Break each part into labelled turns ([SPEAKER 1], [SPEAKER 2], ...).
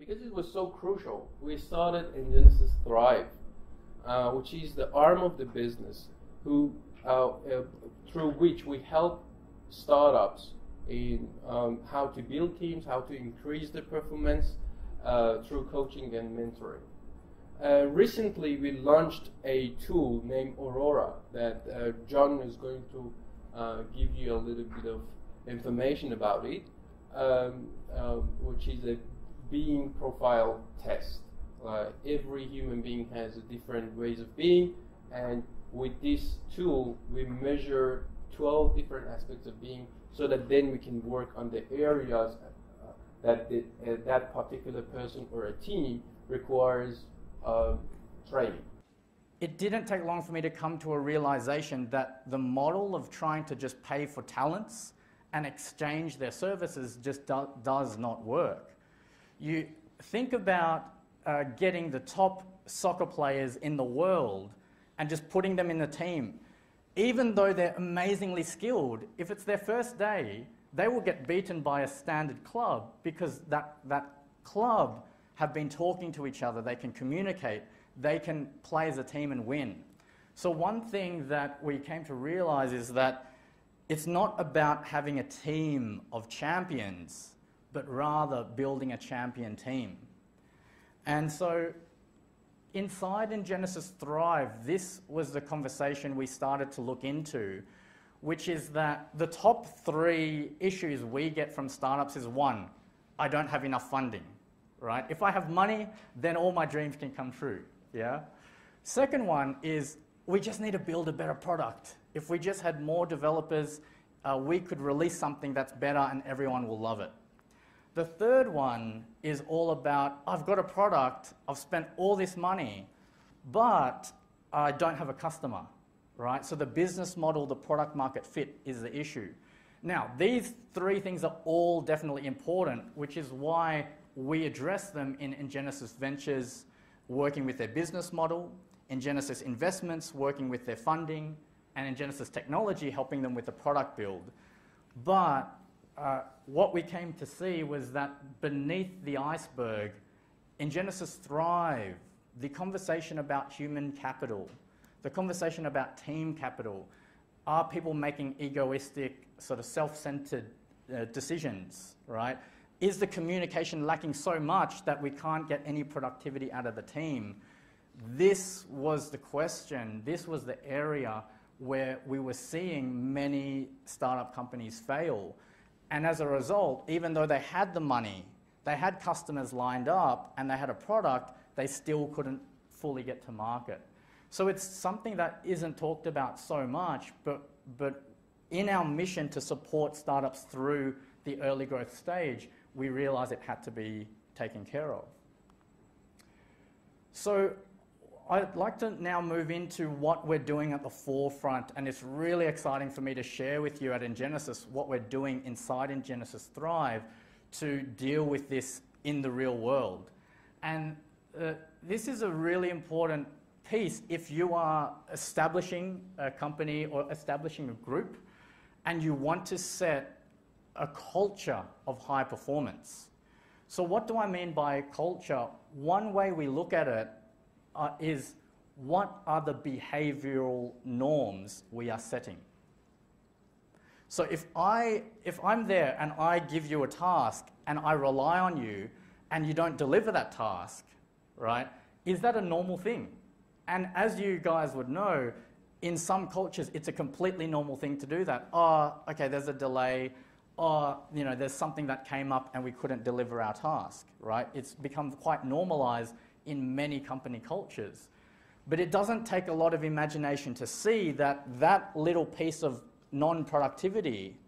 [SPEAKER 1] because it was so crucial, we started Engenesis Thrive, which is the arm of the business through which we help startups in how to build teams, how to increase their performance through coaching and mentoring. Recently, we launched a tool named Aurora that John is going to give you a little bit of information about it, which is a being profile test. Every human being has different ways of being, and with this tool, we measure 12 different aspects of being, so that then we can work on the areas that that particular person or a team requires training.
[SPEAKER 2] It didn't take long for me to come to a realization that the model of trying to just pay for talents and exchange their services just does not work. You think about getting the top soccer players in the world and just putting them in a team. Even though they're amazingly skilled, if it's their first day, they will get beaten by a standard club because that club have been talking to each other, they can communicate, they can play as a team and win. So one thing that we came to realize is that it's not about having a team of champions, but rather building a champion team. And so inside Engenesis Thrive, this was the conversation we started to look into, which is that the top 3 issues we get from startups is 1, I don't have enough funding, right? If I have money, then all my dreams can come true, yeah? Second one is we just need to build a better product. If we just had more developers, we could release something that's better and everyone will love it. The third one is all about, I've got a product, I've spent all this money, but I don't have a customer, right? So the business model, the product market fit is the issue. Now, these 3 things are all definitely important, which is why we address them in Engenesis Ventures, working with their business model, Engenesis Investments, working with their funding, and Engenesis Technology, helping them with the product build. But what we came to see was that beneath the iceberg, Engenesis Thrive, the conversation about human capital, the conversation about team capital, are people making egoistic, sort of self-centered decisions, right? Is the communication lacking so much that we can't get any productivity out of the team? This was the question, this was the area where we were seeing many startup companies fail. And as a result, even though they had the money, they had customers lined up, and they had a product, they still couldn't fully get to market. So it's something that isn't talked about so much, but in our mission to support startups through the early growth stage, we realized it had to be taken care of. So I'd like to now move into what we're doing at the forefront, and it's really exciting for me to share with you at Engenesis what we're doing inside Engenesis Thrive to deal with this in the real world. And this is a really important piece if you are establishing a company or establishing a group and you want to set a culture of high performance. So what do I mean by culture? One way we look at it is what are the behavioral norms we are setting? So if I'm there and I give you a task and I rely on you and you don't deliver that task, right, is that a normal thing? And as you guys would know, in some cultures, it's a completely normal thing to do that. Oh, okay, there's a delay. Oh, you know, there's something that came up and we couldn't deliver our task, right? It's become quite normalized in many company cultures. But it doesn't take a lot of imagination to see that that little piece of non-productivity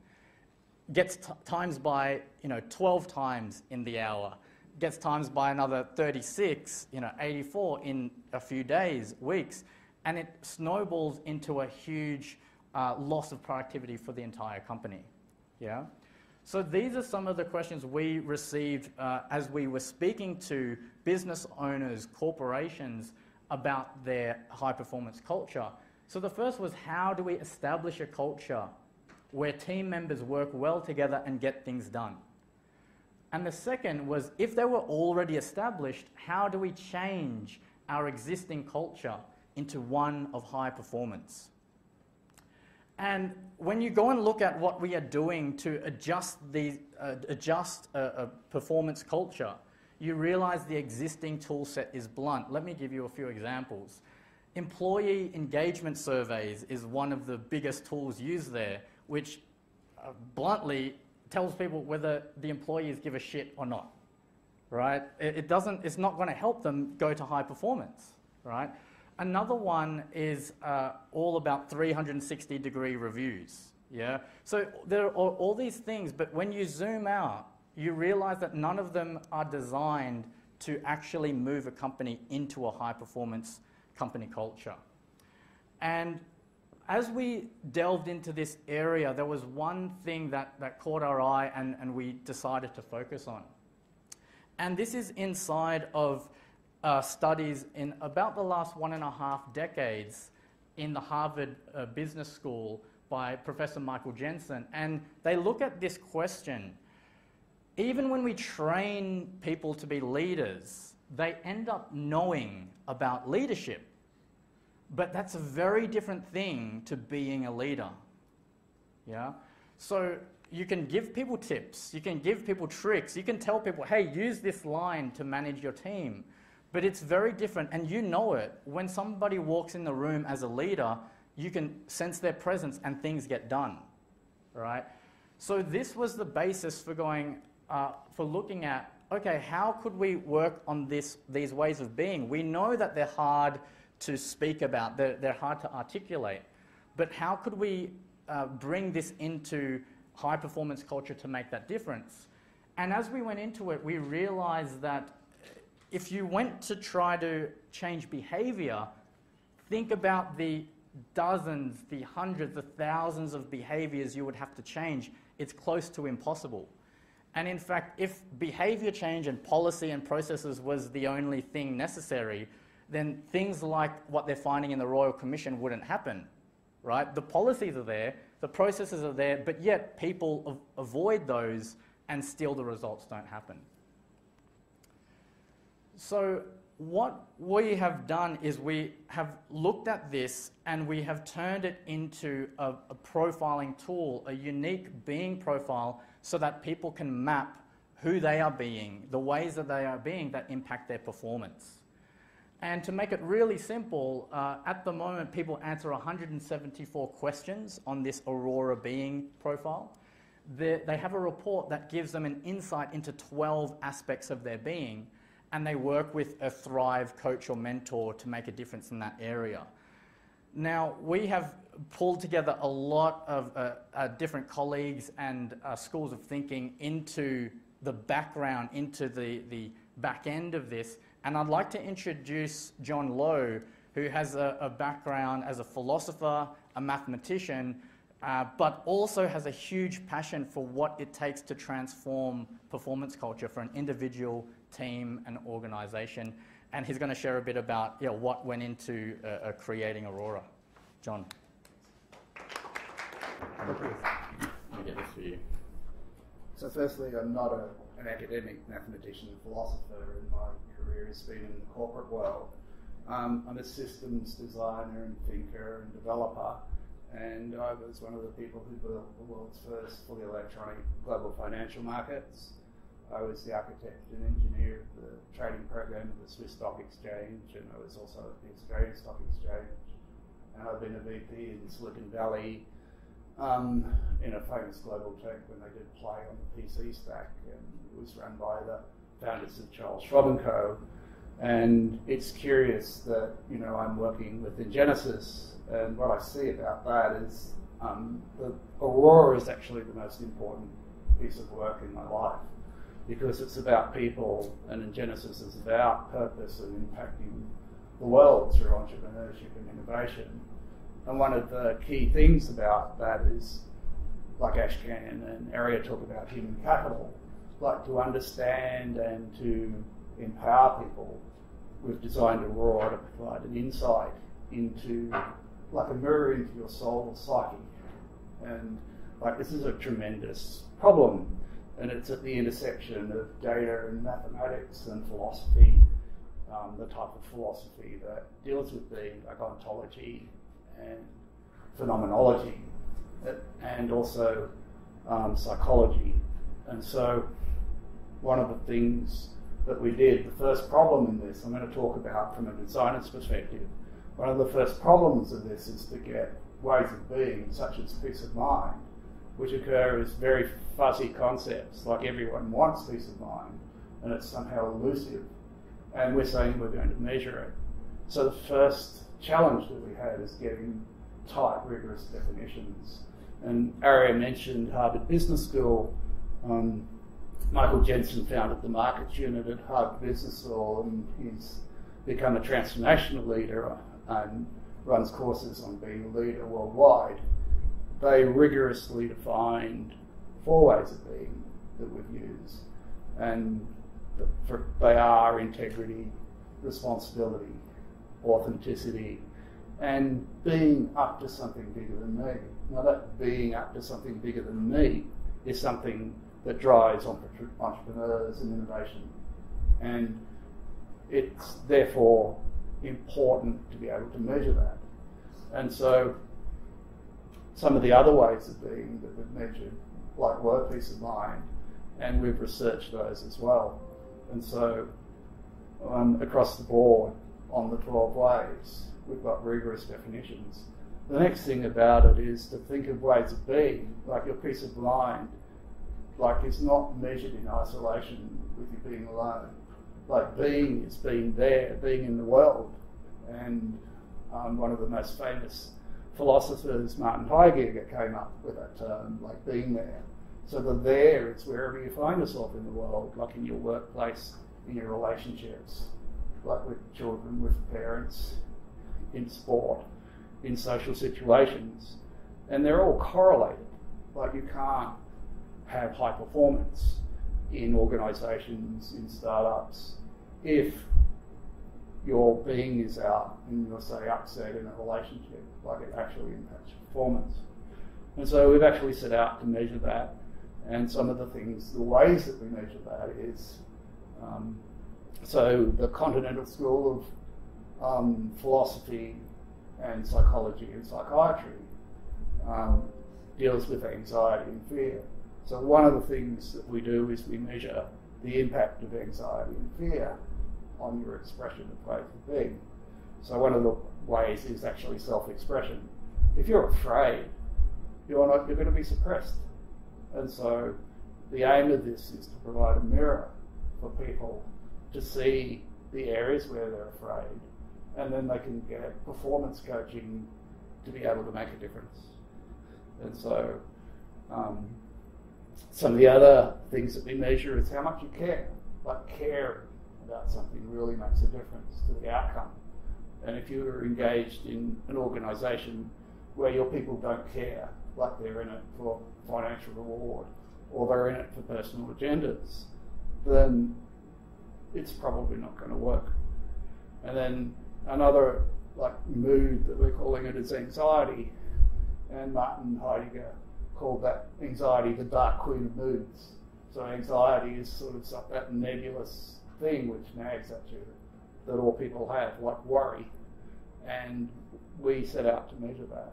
[SPEAKER 2] gets times by 12 times in the hour, gets times by another 36, 84 in a few days, weeks, and it snowballs into a huge loss of productivity for the entire company. Yeah. So these are some of the questions we received as we were speaking to business owners, corporations about their high-performance culture. So the first was, how do we establish a culture where team members work well together and get things done? And the second was, if they were already established, how do we change our existing culture into one of high performance? And when you go and look at what we are doing to adjust a performance culture, you realize the existing tool set is blunt. Let me give you a few examples. Employee engagement surveys is one of the biggest tools used there, which bluntly tells people whether the employees give a shit or not, right? It's not going to help them go to high performance, right? Another one is all about 360-degree reviews, yeah? So there are all these things, but when you zoom out, you realize that none of them are designed to actually move a company into a high-performance company culture. And as we delved into this area, there was one thing that caught our eye and we decided to focus on. And this is inside of studies in about the last 1.5 decades in the Harvard Business School by Professor Michael Jensen. And they look at this question. Even when we train people to be leaders, they end up knowing about leadership. But that's a very different thing to being a leader. Yeah? So you can give people tips, you can give people tricks, you can tell people, hey, use this line to manage your team. But it's very different, and you know it. When somebody walks in the room as a leader, you can sense their presence and things get done, right? So this was the basis for for looking at, okay, how could we work on these ways of being? We know that they're hard to speak about, they're hard to articulate, but how could we bring this into high performance culture to make that difference? And as we went into it, we realized that if you went to try to change behavior, think about the dozens, the hundreds, the thousands of behaviors you would have to change. It's close to impossible. And in fact, if behavior change and policy and processes was the only thing necessary, then things like what they're finding in the Royal Commission wouldn't happen, right? The policies are there, the processes are there, but yet people avoid those and still the results don't happen. So what we have done is we have looked at this and we have turned it into a profiling tool, a unique being profile, so that people can map who they are being, the ways that they are being that impact their performance. And to make it really simple, at the moment people answer 174 questions on this Aurora being profile. They have a report that gives them an insight into 12 aspects of their being, and they work with a Thrive coach or mentor to make a difference in that area. Now, we have pulled together a lot of different colleagues and schools of thinking into the background, into the back end of this. And I'd like to introduce John Lowe, who has a background as a philosopher, a mathematician, but also has a huge passion for what it takes to transform performance culture for an individual, team, and organization. And he's going to share a bit about what went into creating Aurora. John. Let me get this for you.
[SPEAKER 3] So firstly, I'm not an academic mathematician and philosopher, and my career has been in the corporate world. I'm a systems designer and thinker and developer, and I was one of the people who built the world's first fully electronic global financial markets. I was the architect and engineer of the trading program of the Swiss Stock Exchange, and I was also at the Australian Stock Exchange. And I've been a VP in Silicon Valley in a famous global tech when they did play on the PC stack, and it was run by the founders of Charles Schwab & Co. And it's curious that, I'm working with Engenesis, and what I see about that is the Aurora is actually the most important piece of work in my life, because it's about people, and Engenesis is about purpose and impacting the world through entrepreneurship and innovation. And one of the key things about that is, like Ashkan and Aria talk about human capital, like to understand and to empower people. We've designed Aurora to provide an insight into, like a mirror into your soul or psyche. And like this is a tremendous problem. And it's at the intersection of data and mathematics and philosophy, the type of philosophy that deals with being, like ontology and phenomenology, and also psychology. And so one of the things that we did, the first problem in this, I'm going to talk about from a designer's perspective. One of the first problems of this is to get ways of being, such as peace of mind, which occur as very fuzzy concepts, like everyone wants peace of mind, and it's somehow elusive. And we're saying we're going to measure it. So the first challenge that we had is getting tight, rigorous definitions. And Aria mentioned Harvard Business School. Michael Jensen founded the markets unit at Harvard Business School, and he's become a transformational leader and runs courses on being a leader worldwide. They rigorously defined 4 ways of being that we've used. And they are integrity, responsibility, authenticity, and being up to something bigger than me. Now that being up to something bigger than me is something that drives entrepreneurs and innovation. And it's therefore important to be able to measure that. And so some of the other ways of being that we've measured, like were peace of mind, and we've researched those as well. And so across the board on the 12 ways, we've got rigorous definitions. The next thing about it is to think of ways of being, like your peace of mind, like it's not measured in isolation with you being alone. Like being is being there, being in the world. And one of the most famous philosophers, Martin Heidegger, came up with that term, like being there. So the there is wherever you find yourself in the world, like in your workplace, in your relationships, like with children, with parents, in sport, in social situations. And they're all correlated. Like you can't have high performance in organisations, in startups, if your being is out and you're, say, upset in a relationship, like it actually impacts performance. And so we've actually set out to measure that. And some of the things, the ways that we measure that is, so the Continental School of Philosophy and Psychology and Psychiatry deals with anxiety and fear. So one of the things that we do is we measure the impact of anxiety and fear on your expression of ways of being. So one of the ways is actually self-expression. If you're afraid, you're going to be suppressed. And so the aim of this is to provide a mirror for people to see the areas where they're afraid, and then they can get performance coaching to be able to make a difference. And so some of the other things that we measure is how much you care. Like caring about something really makes a difference to the outcome. And if you're engaged in an organisation where your people don't care, like they're in it for financial reward or they're in it for personal agendas, then it's probably not going to work. And then another mood that we're calling it is anxiety, and Martin Heidegger called that anxiety the dark queen of moods. So anxiety is sort of that nebulous thing which nags at you that all people have, like worry, and we set out to measure that.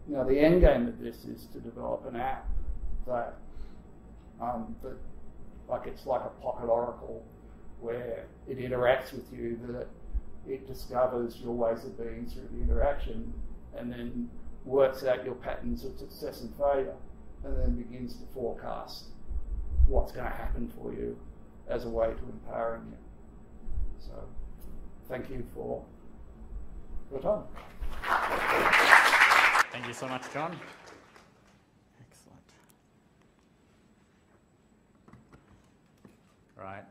[SPEAKER 3] Now the end game of this is to develop an app that it's like a pocket oracle where it interacts with you, that it discovers your ways of being through the interaction and then works out your patterns of success and failure and then begins to forecast what's going to happen for you as a way to empowering you. So thank you for your time.
[SPEAKER 2] Thank you so much, John. Excellent. Right.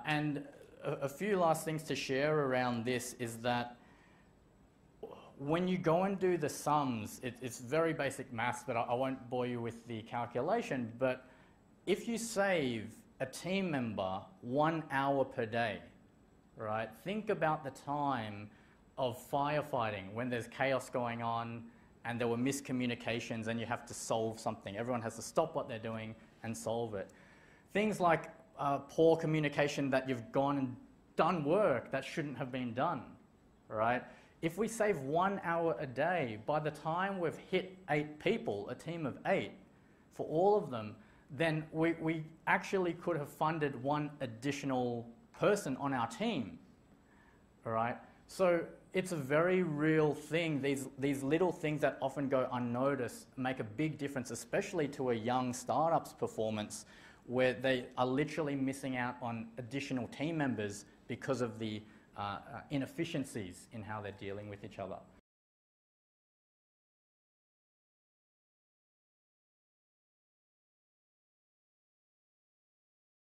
[SPEAKER 2] And a few last things to share around this is that when you go and do the sums, it's very basic maths, but I won't bore you with the calculation, but if you save a team member 1 hour per day, right, think about the time of firefighting when there's chaos going on and there were miscommunications and you have to solve something. Everyone has to stop what they're doing, and solve it. Things like poor communication, that you've gone and done work that shouldn't have been done, right? If we save 1 hour a day, by the time we've hit 8 people, a team of 8, for all of them, then we actually could have funded 1 additional person on our team, all right? So it's a very real thing. These little things that often go unnoticed make a big difference, especially to a young startup's performance, where they are literally missing out on additional team members because of the inefficiencies in how they're dealing with each other.